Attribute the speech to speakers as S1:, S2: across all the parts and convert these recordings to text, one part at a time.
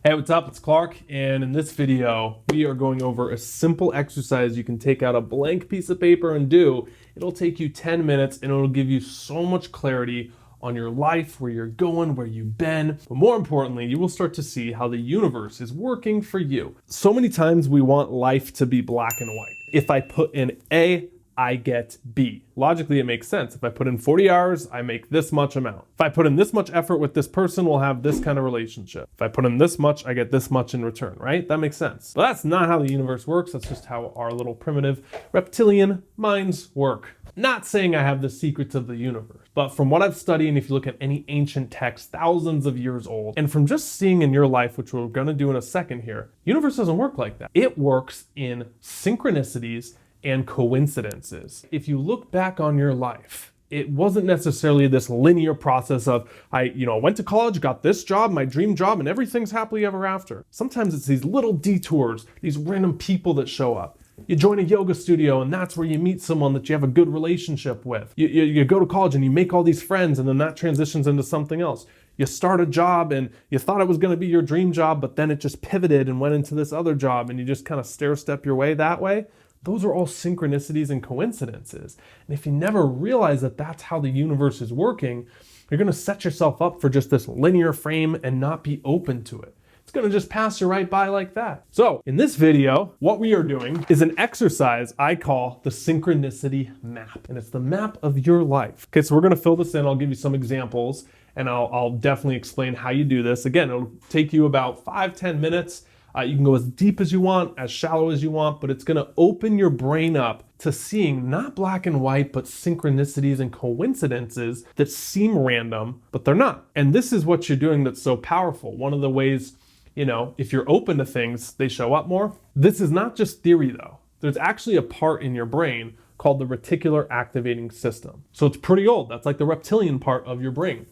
S1: Hey, what's up? It's Clark, and in this video, we are going over a simple exercise you can take out a blank piece of paper and do. It'll take you 10 minutes, and it'll give you so much clarity on your life, where you're going, where you've been. But more importantly, you will start to see how the universe is working for you. So many times we want life to be black and white. If I put in A, I get B. Logically, it makes sense. If I put in 40 hours, I make this much amount. If I put in this much effort with this person, we'll have this kind of relationship. If I put in this much, I get this much in return, right? That makes sense. But that's not how the universe works. That's just how our little primitive reptilian minds work. Not saying I have the secrets of the universe, but from what I've studied, and if you look at any ancient text, thousands of years old, and from just seeing in your life, which we're gonna do in a second here, universe doesn't work like that. It works in synchronicities and coincidences. If you look back on your life, it wasn't necessarily this linear process of I went to college, got this job, my dream job, and everything's happily ever after. Sometimes it's these little detours, these random people that show up. You join a yoga studio and that's where you meet someone that you have a good relationship with. You go to college and you make all these friends, and then that transitions into something else. You start a job and you thought it was going to be your dream job, but then it just pivoted and went into this other job, and you just kind of stair-step your way that way. Those are all synchronicities and coincidences. And if you never realize that that's how the universe is working, you're going to set yourself up for just this linear frame and not be open to it. It's going to just pass you right by like that. So in this video, what we are doing is an exercise I call the Synchronicity Map. And it's the map of your life. Okay, so we're going to fill this in. I'll give you some examples, and I'll definitely explain how you do this. Again, it'll take you about 5-10 minutes. You can go as deep as you want, as shallow as you want, but it's going to open your brain up to seeing not black and white, but synchronicities and coincidences that seem random, but they're not. And this is what you're doing that's so powerful. One of the ways, if you're open to things, they show up more. This is not just theory though. There's actually a part in your brain called the reticular activating system. So it's pretty old. That's like the reptilian part of your brain.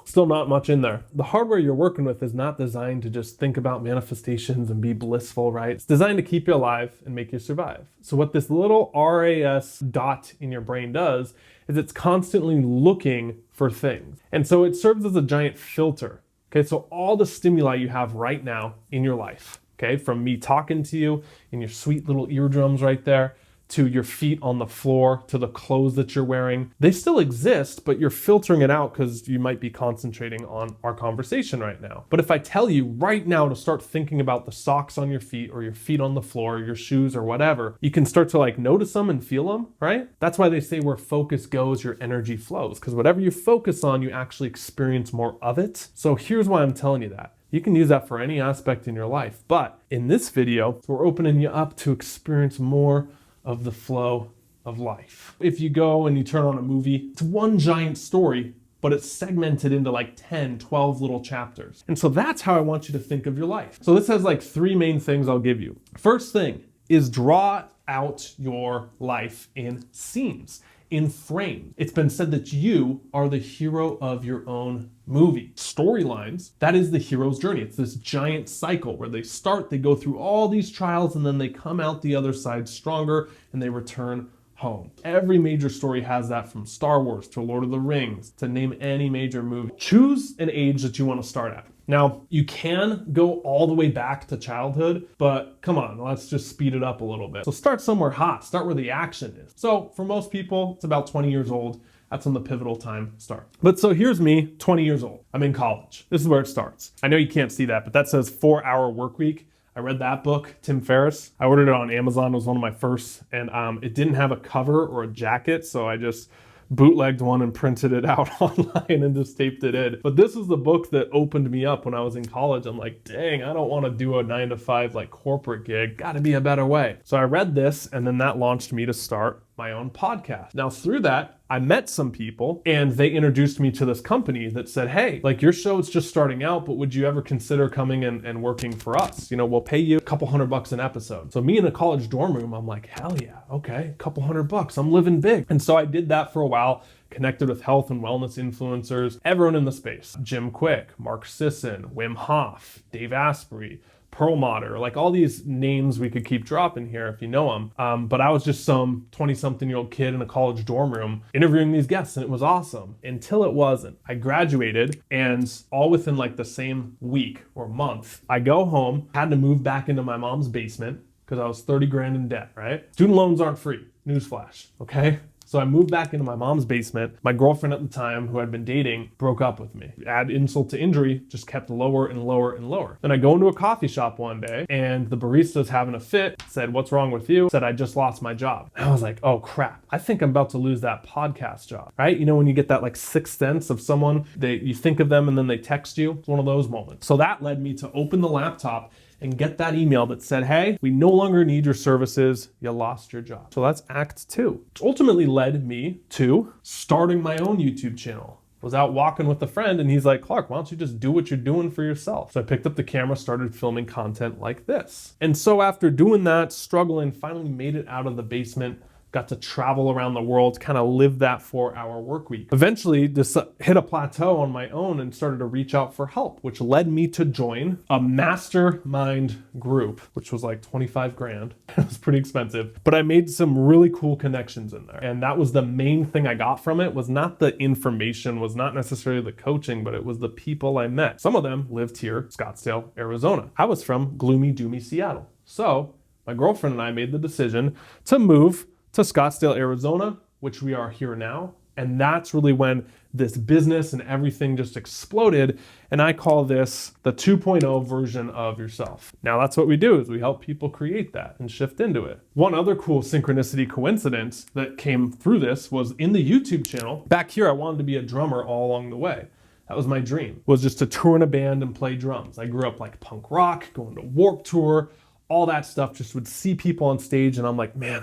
S1: Still not much in there. The hardware you're working with is not designed to just think about manifestations and be blissful, right? It's designed to keep you alive and make you survive. So what this little RAS dot in your brain does is it's constantly looking for things. And so it serves as a giant filter. Okay, so all the stimuli you have right now in your life, okay, from me talking to you in your sweet little eardrums right there, to your feet on the floor, to the clothes that you're wearing. They still exist, but you're filtering it out because you might be concentrating on our conversation right now. But if I tell you right now to start thinking about the socks on your feet, or your feet on the floor, or your shoes, or whatever, you can start to notice them and feel them, right? That's why they say where focus goes, your energy flows, because whatever you focus on, you actually experience more of it. So here's why I'm telling you that. You can use that for any aspect in your life. But in this video, we're opening you up to experience more of the flow of life. If you go and you turn on a movie, it's one giant story, but it's segmented into 10, 12 little chapters. And so that's how I want you to think of your life. So this has 3 main things I'll give you. First thing is draw out your life in scenes, in frames. It's been said that you are the hero of your own movie. Storylines, that is the hero's journey. It's this giant cycle where they start, they go through all these trials, and then they come out the other side stronger and they return home. Every major story has that, from Star Wars to Lord of the Rings, to name any major movie. Choose an age that you want to start at. Now, you can go all the way back to childhood, but come on, let's just speed it up a little bit. So start somewhere hot, start where the action is. So for most people, it's about 20 years old. That's when the pivotal time starts. But so here's me, 20 years old. I'm in college. This is where it starts. I know you can't see that, but that says 4-Hour Workweek. I read that book, Tim Ferriss. I ordered it on Amazon. It was one of my first, and it didn't have a cover or a jacket, so I just bootlegged one and printed it out online and just taped it in. But this is the book that opened me up when I was in college. I'm like, dang, I don't want to do a 9-to-5 corporate gig. Gotta be a better way. So I read this, and then that launched me to start my own podcast. Now through that, I met some people, and they introduced me to this company that said, hey, your show is just starting out, but would you ever consider coming and working for us? We'll pay you a couple $100 an episode. So me in a college dorm room, I'm like, hell yeah, okay, a couple $100, I'm living big. And so I did that for a while, connected with health and wellness influencers, everyone in the space. Jim Quick, Mark Sisson, Wim Hof, Dave Asprey, Perlmutter, like all these names we could keep dropping here if you know them. But I was just some 20-something-year-old kid in a college dorm room interviewing these guests, and it was awesome until it wasn't. I graduated, and all within like the same week or month, I go home, had to move back into my mom's basement because I was 30 grand in debt, right? Student loans aren't free. Newsflash, okay? So I moved back into my mom's basement. My girlfriend at the time, who I'd been dating, broke up with me. Add insult to injury, just kept lower and lower and lower. Then I go into a coffee shop one day, and the barista's having a fit, said, "What's wrong with you?" Said, "I just lost my job." And I was like, oh crap, I think I'm about to lose that podcast job, right? You know, when you get that like sixth sense of someone, you think of them and then they text you. It's one of those moments. So that led me to open the laptop and get that email that said, "Hey, we no longer need your services. You lost your job." So that's Act 2. Which ultimately led me to starting my own YouTube channel. Was out walking with a friend, and he's like, "Clark, why don't you just do what you're doing for yourself?" So I picked up the camera, started filming content like this. And so after doing that, struggling, finally made it out of the basement, got to travel around the world, kind of live that 4-hour work week. Eventually just hit a plateau on my own and started to reach out for help, which led me to join a mastermind group, which was like 25 grand. It was pretty expensive, but I made some really cool connections in there. And that was the main thing I got from it, was not the information, was not necessarily the coaching, but it was the people I met. Some of them lived here, Scottsdale, Arizona. I was from gloomy, doomy Seattle. So my girlfriend and I made the decision to move to Scottsdale, Arizona, which we are here now. And that's really when this business and everything just exploded. And I call this the 2.0 version of yourself. Now that's what we do, is we help people create that and shift into it. One other cool synchronicity coincidence that came through this was in the YouTube channel. Back here, I wanted to be a drummer all along the way. That was my dream, was just to tour in a band and play drums. I grew up like punk rock, going to Warped Tour, all that stuff. Just would see people on stage, and I'm like, man,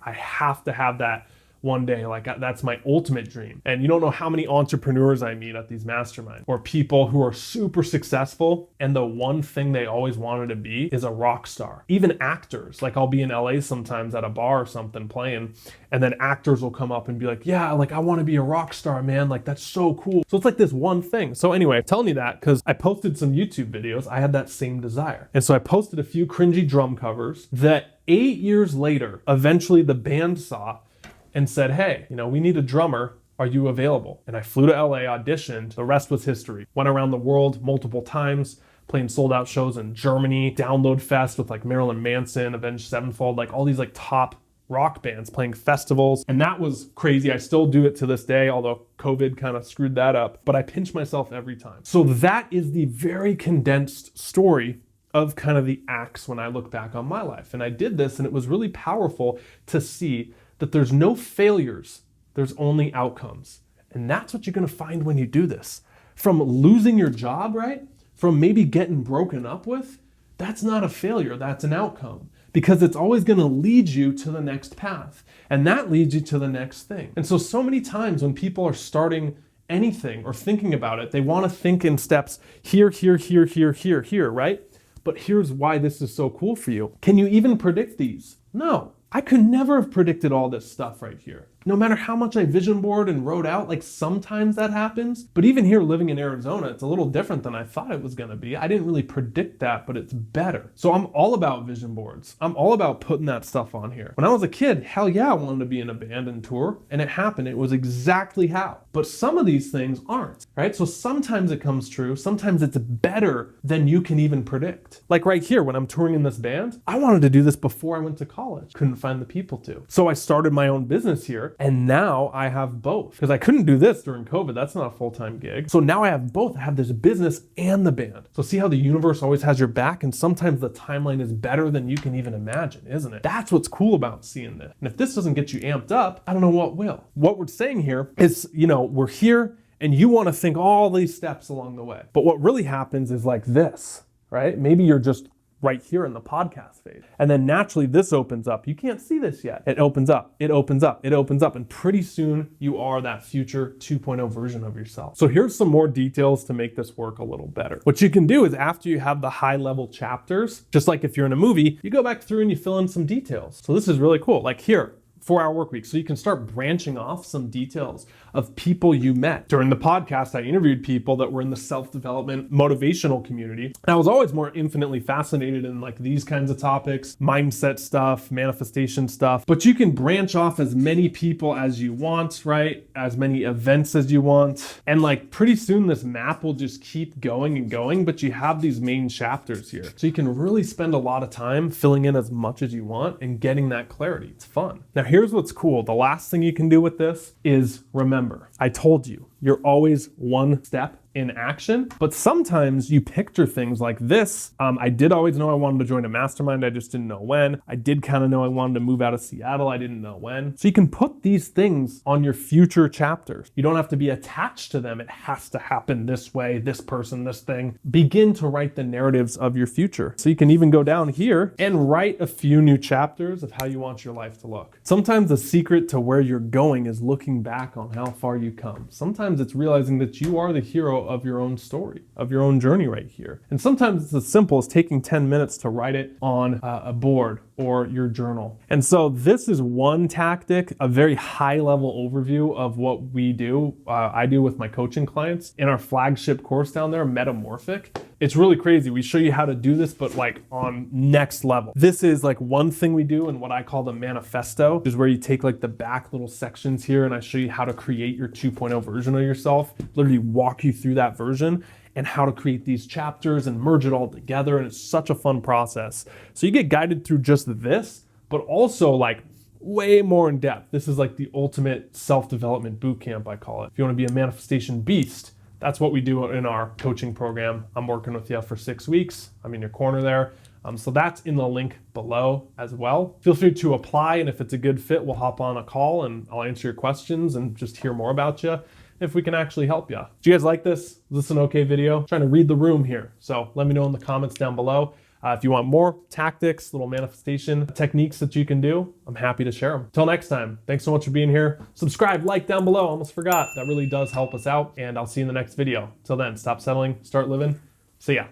S1: I have to have that one day. Like, that's my ultimate dream. And you don't know how many entrepreneurs I meet at these masterminds, or people who are super successful, and the one thing they always wanted to be is a rock star. Even actors, like I'll be in LA sometimes at a bar or something playing, and then actors will come up and be like, "Yeah, like I want to be a rock star, man. Like that's so cool." So it's like this one thing. So anyway, I'm telling you that because I posted some YouTube videos. I had that same desire. And so I posted a few cringy drum covers that 8 years later, eventually the band saw and said, "Hey, we need a drummer. Are you available?" And I flew to LA, auditioned. The rest was history. Went around the world multiple times, playing sold out shows in Germany, Download Fest with like Marilyn Manson, Avenged Sevenfold, like all these like top rock bands playing festivals. And that was crazy. I still do it to this day, although COVID kind of screwed that up, but I pinch myself every time. So that is the very condensed story of kind of the acts when I look back on my life. And I did this, and it was really powerful to see that there's no failures, there's only outcomes. And that's what you're gonna find when you do this. From losing your job, right? From maybe getting broken up with, that's not a failure, that's an outcome. Because it's always gonna lead you to the next path. And that leads you to the next thing. And so many times when people are starting anything or thinking about it, they wanna think in steps here, here, here, here, here, here, right? But here's why this is so cool for you. Can you even predict these? No. I could never have predicted all this stuff right here. No matter how much I vision board and wrote out, like sometimes that happens. But even here living in Arizona, it's a little different than I thought it was gonna be. I didn't really predict that, but it's better. So I'm all about vision boards. I'm all about putting that stuff on here. When I was a kid, hell yeah, I wanted to be in a band and tour, and it happened. It was exactly how. But some of these things aren't, right? So sometimes it comes true. Sometimes it's better than you can even predict. Like right here, when I'm touring in this band, I wanted to do this before I went to college. Couldn't find the people to. So I started my own business here, and now I have both. Because I couldn't do this during COVID. That's not a full-time gig. So now I have both. I have this business and the band. So see how the universe always has your back, and sometimes the timeline is better than you can even imagine, isn't it? That's what's cool about seeing this. And if this doesn't get you amped up, I don't know what will. What we're saying here is, we're here and you want to think all these steps along the way. But what really happens is like this, right? Maybe you're just right here in the podcast phase. And then naturally this opens up. You can't see this yet. It opens up, it opens up, it opens up. And pretty soon you are that future 2.0 version of yourself. So here's some more details to make this work a little better. What you can do is after you have the high level chapters, just like if you're in a movie, you go back through and you fill in some details. So this is really cool. Like here, 4-hour work week. So you can start branching off some details of people you met. During the podcast, I interviewed people that were in the self-development motivational community. And I was always more infinitely fascinated in like these kinds of topics, mindset stuff, manifestation stuff. But you can branch off as many people as you want, right? As many events as you want. And like pretty soon this map will just keep going and going, but you have these main chapters here. So you can really spend a lot of time filling in as much as you want and getting that clarity. It's fun. Now here's what's cool. The last thing you can do with this is remember, I told you, you're always one step in action, but sometimes you picture things like this. I did always know I wanted to join a mastermind. I just didn't know when. I did kind of know I wanted to move out of Seattle. I didn't know when. So you can put these things on your future chapters. You don't have to be attached to them. It has to happen this way, this person, this thing. Begin to write the narratives of your future. So you can even go down here and write a few new chapters of how you want your life to look. Sometimes the secret to where you're going is looking back on how far you come. Sometimes it's realizing that you are the hero of your own story, of your own journey right here. And sometimes it's as simple as taking 10 minutes to write it on a board or your journal. And so this is one tactic, a very high level overview of what we do. I do with my coaching clients in our flagship course down there, Metamorphic. It's really crazy. We show you how to do this, but like on next level. This is like one thing we do in what I call the Manifesto, which is where you take like the back little sections here and I show you how to create your 2.0 version of yourself, literally walk you through that version and how to create these chapters and merge it all together. And it's such a fun process. So you get guided through just this, but also like way more in depth. This is like the ultimate self-development boot camp, I call it. If you want to be a manifestation beast, that's what we do in our coaching program. I'm working with you for 6 weeks. I'm in your corner there. So that's in the link below as well. Feel free to apply, and if it's a good fit, we'll hop on a call and I'll answer your questions and just hear more about you if we can actually help you. Do you guys like this? Is this an okay video? I'm trying to read the room here. So let me know in the comments down below. If you want more tactics, little manifestation techniques that you can do, I'm happy to share them. Until next time, thanks so much for being here. Subscribe, like down below. Almost forgot. That really does help us out, and I'll see you in the next video. Till then, stop settling, start living. See ya.